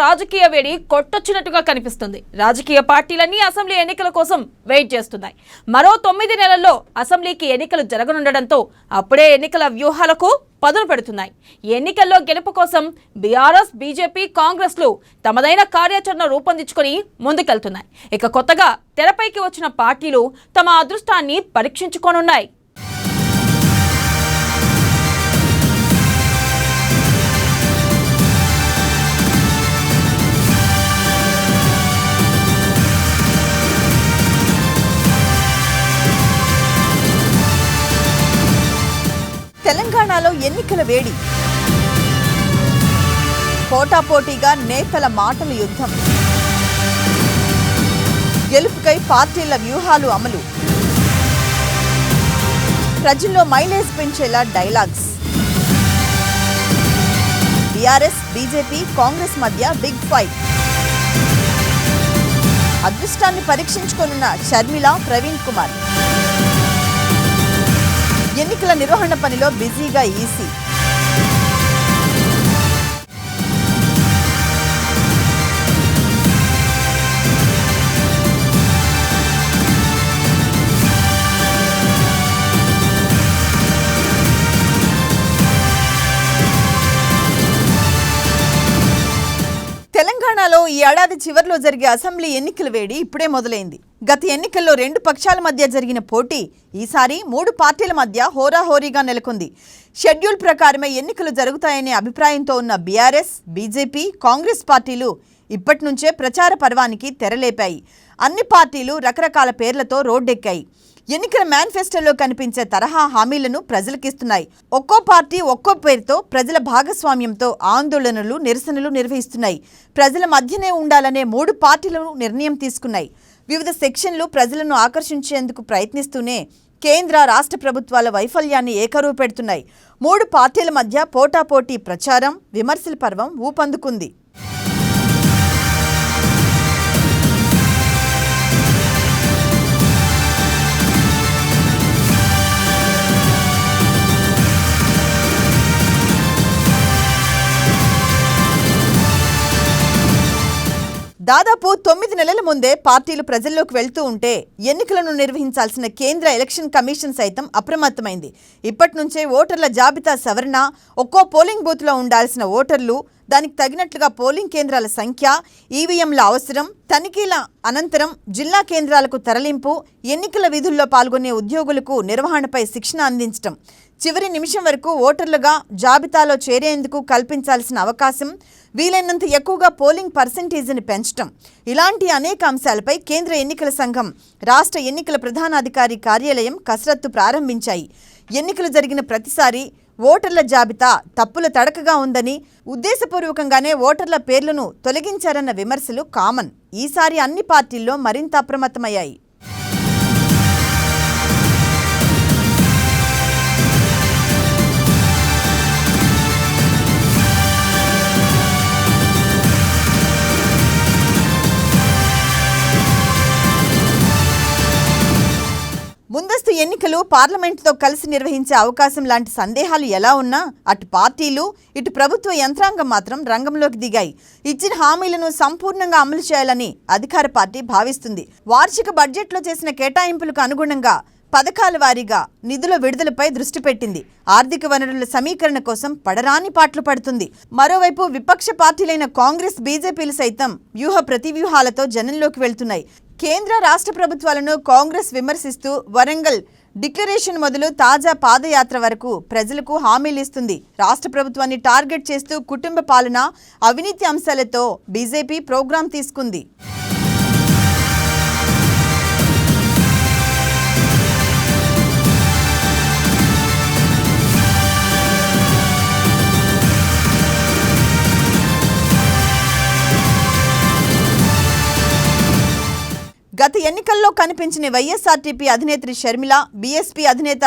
రాజకీయ వేడి కొట్టొచ్చినట్టుగా కనిపిస్తుంది. రాజకీయ పార్టీలన్నీ అసెంబ్లీ ఎన్నికల కోసం వెయిట్ చేస్తున్నాయి. మరో 9 నెలల్లో అసెంబ్లీకి ఎన్నికలు జరగనుండడంతో అప్పుడే ఎన్నికల వ్యూహాలకు పదును పెడుతున్నాయి. ఎన్నికల్లో గెలుపు కోసం బీఆర్ఎస్, బీజేపీ, కాంగ్రెస్లు తమదైన కార్యాచరణ రూపొందించుకొని ముందుకెళ్తున్నాయి. ఇక కొత్తగా తెరపైకి వచ్చిన పార్టీలు తమ అదృష్టాన్ని పరీక్షించుకోనున్నాయి. తెలంగాణలో ఎన్నికల వేడి, పోటాపోటీగా నేతల మాటల యుద్ధం, గెలుపుకై పార్టీల వ్యూహాలు అమలు, ప్రజల్లో మైలేజ్ పెంచేలా డైలాగ్స్. బీఆర్ఎస్, బీజేపీ, కాంగ్రెస్ మధ్య బిగ్ ఫైట్. అదృష్టాన్ని పరీక్షించుకోనున్న షర్మిల, ప్రవీణ్ కుమార్. ఎన్నికల నిర్వహణ పనిలో బిజీగా ఈసీ. తెలంగాణలో ఈ ఏడాది చివరిలో జరిగే అసెంబ్లీ ఎన్నికల వేడి ఇప్పుడే మొదలైంది. గత ఎన్నికల్లో 2 పక్షాల మధ్య జరిగిన పోటీ ఈసారి 3 పార్టీల మధ్య హోరాహోరీగా నెలకొంది. షెడ్యూల్ ప్రకారమే ఎన్నికలు జరుగుతాయనే అభిప్రాయంతో ఉన్న బీఆర్ఎస్, బీజేపీ, కాంగ్రెస్ పార్టీలు ఇప్పటి నుంచే ప్రచార పర్వానికి తెరలేపాయి. అన్ని పార్టీలు రకరకాల పేర్లతో రోడ్డెక్కాయి. ఎన్నికల మేనిఫెస్టోలో కనిపించే తరహా హామీలను ప్రజలకిస్తున్నాయి. ఒక్కో పార్టీ ఒక్కో పేరుతో ప్రజల భాగస్వామ్యంతో ఆందోళనలు, నిరసనలు నిర్వహిస్తున్నాయి. ప్రజల మధ్యనే ఉండాలనే 3 పార్టీలు నిర్ణయం తీసుకున్నాయి. వివిధ సెక్షన్లు ప్రజలను ఆకర్షించేందుకు ప్రయత్నిస్తూనే కేంద్ర, రాష్ట్ర ప్రభుత్వాల వైఫల్యాన్ని ఏకరువు పెడుతున్నాయి. 3 పార్టీల మధ్య పోటాపోటీ ప్రచారం, విమర్శల పర్వం ఊపందుకుంది. దాదాపు 9 నెలల ముందే పార్టీలు ప్రజల్లోకి వెళ్తూ ఉంటే ఎన్నికలను నిర్వహించాల్సిన కేంద్ర ఎలక్షన్ కమిషన్ సైతం అప్రమత్తమైంది. ఇప్పటి నుంచే ఓటర్ల జాబితా సవరణ, ఒక్కో పోలింగ్ బూత్లో ఉండాల్సిన ఓటర్లు, దానికి తగినట్లుగా పోలింగ్ కేంద్రాల సంఖ్య, ఈవీఎంల అవసరం, తనిఖీల అనంతరం జిల్లా కేంద్రాలకు తరలింపు, ఎన్నికల విధుల్లో పాల్గొనే ఉద్యోగులకు నిర్వహణపై శిక్షణ అందించడం, చివరి నిమిషం వరకు ఓటర్లుగా జాబితాలో చేరేందుకు కల్పించాల్సిన అవకాశం, వీలైనంత ఎక్కువగా పోలింగ్ పర్సెంటేజ్ని పెంచడం, ఇలాంటి అనేక అంశాలపై కేంద్ర ఎన్నికల సంఘం, రాష్ట్ర ఎన్నికల ప్రధానాధికారి కార్యాలయం కసరత్తు ప్రారంభించాయి. ఎన్నికలు జరిగిన ప్రతిసారి ఓటర్ల జాబితా తప్పుల తడకగా ఉందని, ఉద్దేశపూర్వకంగానే ఓటర్ల పేర్లను తొలగించారన్న విమర్శలు కామన్. ఈసారి అన్ని పార్టీల్లో మరింత అప్రమత్తమయ్యాయి. ముందస్తు ఎన్నికలు పార్లమెంటుతో కలిసి నిర్వహించే అవకాశం లాంటి సందేహాలు ఎలా ఉన్నా అటు పార్టీలు, ఇటు ప్రభుత్వ యంత్రాంగం మాత్రం రంగంలోకి దిగాయి. ఇచ్చిన హామీలను సంపూర్ణంగా అమలు చేయాలని అధికార పార్టీ భావిస్తుంది. వార్షిక బడ్జెట్లో చేసిన కేటాయింపులకు అనుగుణంగా పథకాల వారీగా నిధుల విడుదలపై దృష్టి పెట్టింది. ఆర్థిక వనరుల సమీకరణ కోసం పడరాని పాట్లు పడుతుంది. మరోవైపు విపక్ష పార్టీలైన కాంగ్రెస్, బీజేపీలు సైతం వ్యూహ ప్రతివ్యూహాలతో జనంలోకి వెళ్తున్నాయి. కేంద్ర, రాష్ట్ర ప్రభుత్వాలను కాంగ్రెస్ విమర్శిస్తూ వరంగల్ డిక్లరేషన్ మొదలు తాజా పాదయాత్ర వరకు ప్రజలకు హామీలు ఇస్తుంది. రాష్ట్ర ప్రభుత్వాన్ని టార్గెట్ చేస్తూ కుటుంబ పాలన, అవినీతి అంశాలతో బీజేపీ ప్రోగ్రాం తీసుకుంది. గత గత ఎన్నికల్లో కనిపించిన వైఎస్ఆర్టీపీ అధినేత్రి షర్మిల, బీఎస్పీ అధినేత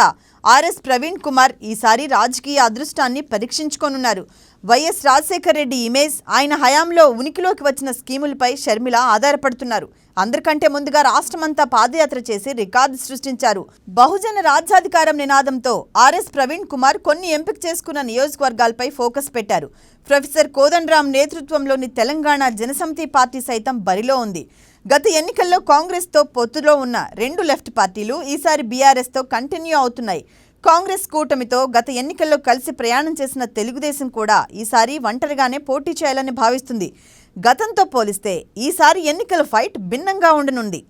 ఆర్ఎస్ ప్రవీణ్ కుమార్ ఈసారి రాజకీయ అదృష్టాన్ని పరీక్షించుకోనున్నారు. వైఎస్ రాజశేఖర్ రెడ్డి ఇమేజ్, ఆయన హయాంలో ఉనికిలోకి వచ్చిన స్కీములపై షర్మిల ఆధారపడుతున్నారు. అందరికంటే ముందుగా రాష్ట్రమంతా పాదయాత్ర చేసి రికార్డు సృష్టించారు. బహుజన రాజ్యాధికారం నినాదంతో ఆర్ఎస్ ప్రవీణ్ కుమార్ కొన్ని ఎంపిక చేసుకున్న నియోజకవర్గాలపై ఫోకస్ పెట్టారు. ప్రొఫెసర్ కోదండరాం నేతృత్వంలోని తెలంగాణ జనసమితి పార్టీ సైతం బరిలో ఉంది. గత ఎన్నికల్లో కాంగ్రెస్తో పొత్తులో ఉన్న 2 లెఫ్ట్ పార్టీలు ఈసారి బీఆర్ఎస్తో కంటిన్యూ అవుతున్నాయి. కాంగ్రెస్ కూటమితో గత ఎన్నికల్లో కలిసి ప్రయాణం చేసిన తెలుగుదేశం కూడా ఈసారి ఒంటరిగానే పోటీ చేయాలని భావిస్తుంది. గతంతో పోలిస్తే ఈసారి ఎన్నికల ఫైట్ భిన్నంగా ఉండనుంది.